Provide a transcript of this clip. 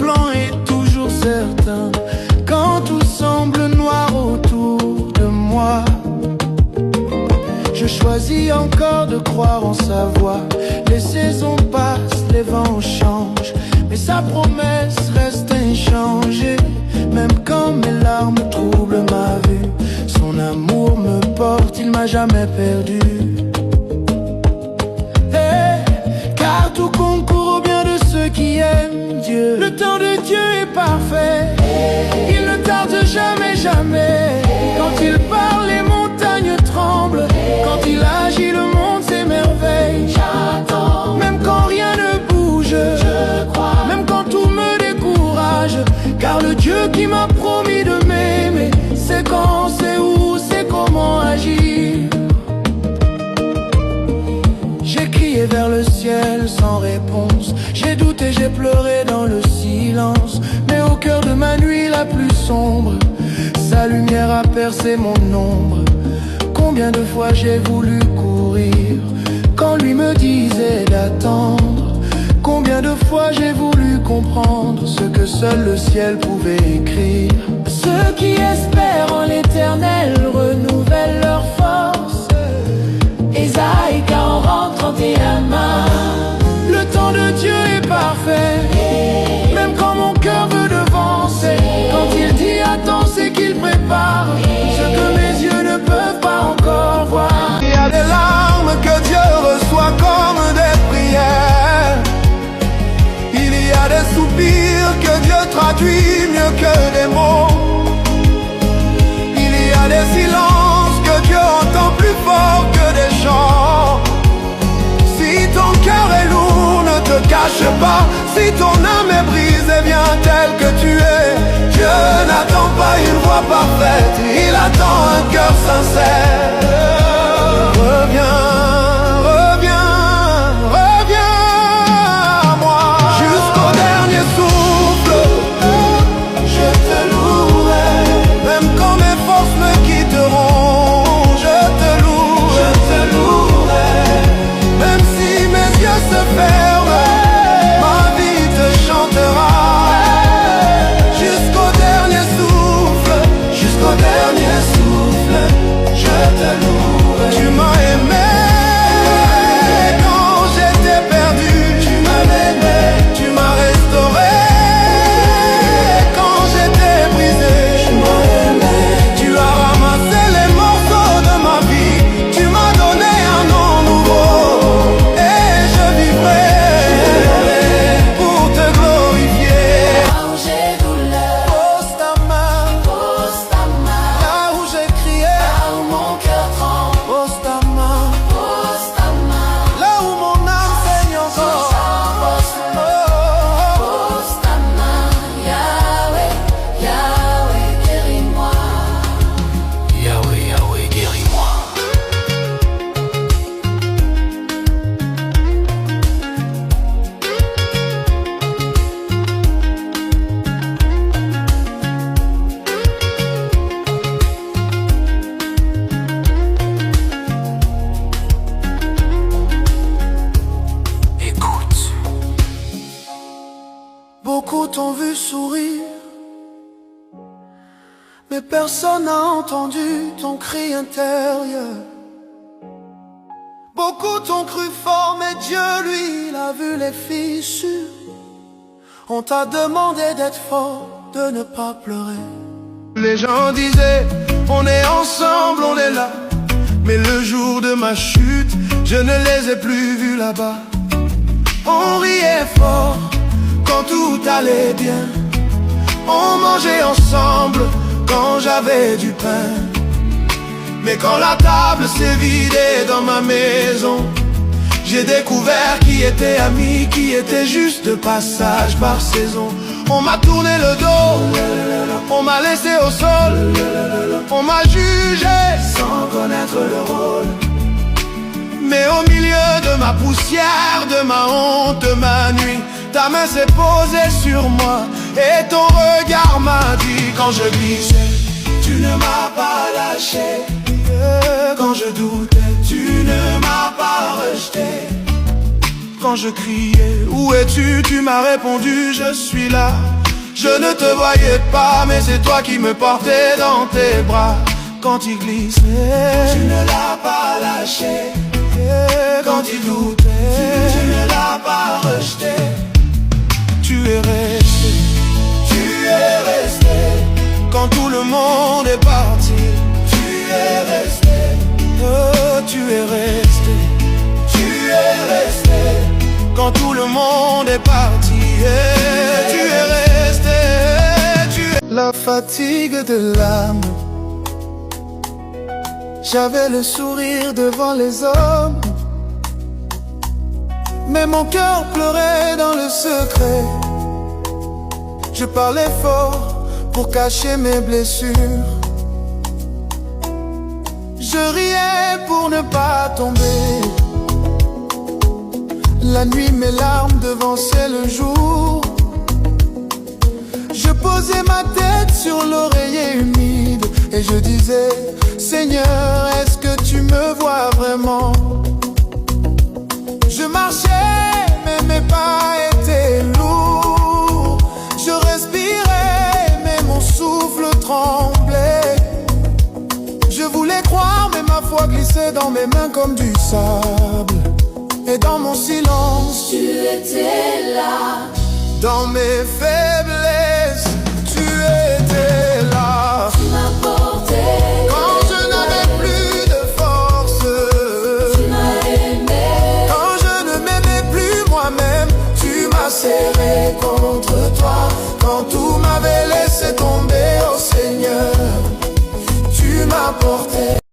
plan est toujours certain quand tout semble noir autour de moi. Je choisis encore de croire en sa voix. Les saisons passent, les vents changent, mais sa promesse reste inchangée. Même quand mes larmes troublent ma vue, son amour me porte, il m'a jamais perdu. Car tout concourt au bien de ceux qui aiment Dieu. Le temps de Dieu est parfait, il ne tarde jamais, jamais. Quand il parle, les montagnes tremblent. Quand il agit, le monde s'émerveille. J'attends, même quand rien ne bouge. Je crois, même quand tout me décourage. Car le Dieu qui m'a promis de m'aimer, c'est quand, c'est où, c'est comment agir. J'ai crié vers le ciel sans réponse. J'ai douté, j'ai pleuré dans le silence. Mais au cœur de ma nuit la plus sombre, sa lumière a percé mon ombre. Combien de fois j'ai voulu courir quand lui me disait d'attendre. Combien de fois j'ai voulu comprendre ce que seul le ciel pouvait écrire. Ceux qui espèrent en l'éternel renouvellent leur force. Ésaïe 40:31. Le temps de Dieu est parfait, même quand mon cœur veut devancer. Quand il dit attends, c'est qu'il prépare ce que mes yeux ne peuvent pas encore voir. Il y a des larmes que Dieu reçoit comme des prières. Il y a des soupirs que Dieu traduit mieux que des mots. Il y a des silences que Dieu entend plus fort que des chants. Si ton cœur est lourd, ne te cache pas. Si ton âme est brisée, viens tel que tu es. Dieu n'attend pas une voix parfaite, il attend un cœur sincère. Reviens, reviens, reviens à moi. Jusqu'au dernier souffle, je te louerai. Même quand mes forces me quitteront, je te louerai. Même si mes yeux se ferment, ma vie te chantera. Jusqu'au dernier souffle, je te louerai. Tu m'as aimé quand j'étais perdu. Tu m'as aimé, tu m'as restauré quand j'étais brisé. Tu m'as aimé, tu as ramassé les morceaux de ma vie. Tu m'as donné un nom nouveau et je vivrai pour te glorifier. Là où j'ai douleur, Pose ta main, là où j'ai crié. là où mon cœur tremble, Pose ta main, pose ta main. là où mon âme saigne encore. Pose ta main, Yahweh, Yahweh, guéris-moi. Yahweh, Yahweh, guéris-moi. Écoute. Beaucoup t'ont vu sourire, mais personne n'a entendu ton cri intérieur. Beaucoup t'ont cru fort, mais Dieu, lui, il a vu les fissures. On t'a demandé d'être fort, de ne pas pleurer. Les gens disaient, on est ensemble, on est là. Mais le jour de ma chute, je ne les ai plus vus là-bas. On riait fort quand tout allait bien. On mangeait ensemble quand j'avais du pain. Mais quand la table s'est vidée dans ma maison, j'ai découvert qui était ami, qui était juste de passage par saison. On m'a tourné le dos, on m'a laissé au sol, on m'a jugé sans connaître le rôle. Mais au milieu de ma poussière, de ma honte, de ma nuit, ta main s'est posée sur moi et ton regard m'a dit quand je glissais, tu ne m'as pas lâché. Quand je doutais, tu ne m'as pas rejeté. Quand je criais, où es-tu? Tu m'as répondu, je suis là. Je ne te voyais pas, mais c'est toi qui me portais dans tes bras. Quand il glissait, tu ne l'as pas lâché. Quand il doutait, tu ne l'as pas rejeté. Tu es resté, tu es resté. Quand tout le monde est parti, tu es resté. Oh, tu es resté, tu es resté. Quand tout le monde est parti, tu es resté, La fatigue de l'âme. J'avais le sourire devant les hommes, mais mon cœur pleurait dans le secret. Je parlais fort pour cacher mes blessures. Je riais pour ne pas tomber. La nuit, mes larmes devançaient le jour. Je posais ma tête sur l'oreiller humide et je disais: Seigneur, est-ce que tu me vois vraiment? Je marchais, mais mes pas étaient lourds. Je respirais, mais mon souffle tremblait. Je voulais croire, mais ma foi glissait dans mes mains comme du sable. Et dans mon silence, tu étais là. Dans mes faiblesses, tu étais là. Tu m'as porté. Quand je n'avais plus de force, Tu m'as aimé. quand je ne m'aimais plus moi-même, tu m'as serré contre toi. Quand tout m'avait laissé tomber, oh Seigneur, tu m'as porté.